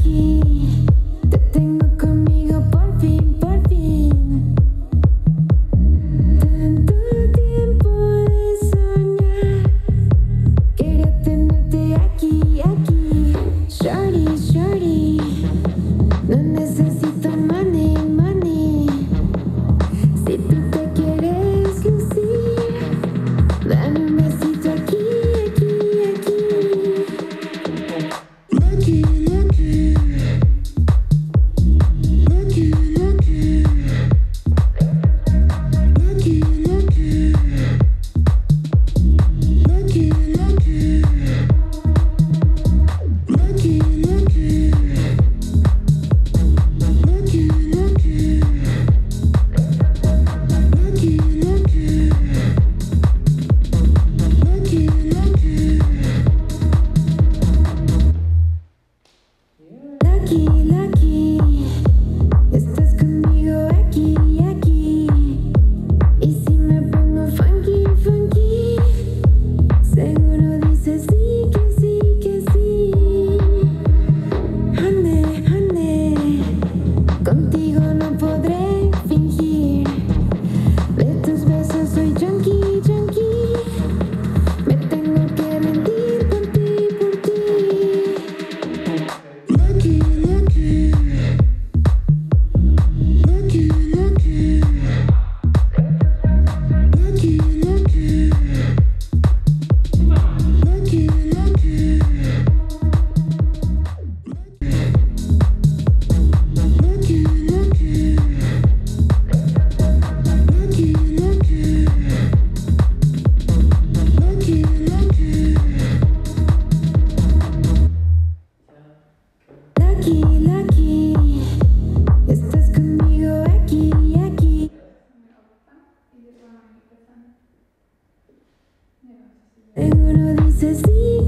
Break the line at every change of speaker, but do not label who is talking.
lucky. Te tengo conmigo por fin, por fin. Tanto tiempo de soñar, quería tenerte aquí, aquí. Shorty, shorty, no necesito money, money. Si tú te quieres lucir, dame un besito aquí, aquí, aquí. Lucky, lucky, lucky, lucky, lucky, lucky, lucky, lucky, lucky, lucky. Lucky, lucky, lucky, lucky, lucky, lucky, lucky, estás conmigo aquí, aquí. Y si me pongo funky, funky, seguro dices sí, que sí, que sí. Honey, honey, contigo no podré fingir. De tus besos soy junkie, junkie. Me tengo que rendir por ti, por ti. Lucky, lucky, lucky, lucky, lucky, lucky, lucky, lucky. Lucky, lucky, lucky, lucky, lucky, lucky. Lucky, lucky, estás conmigo aquí, aquí. Seguro dices sí.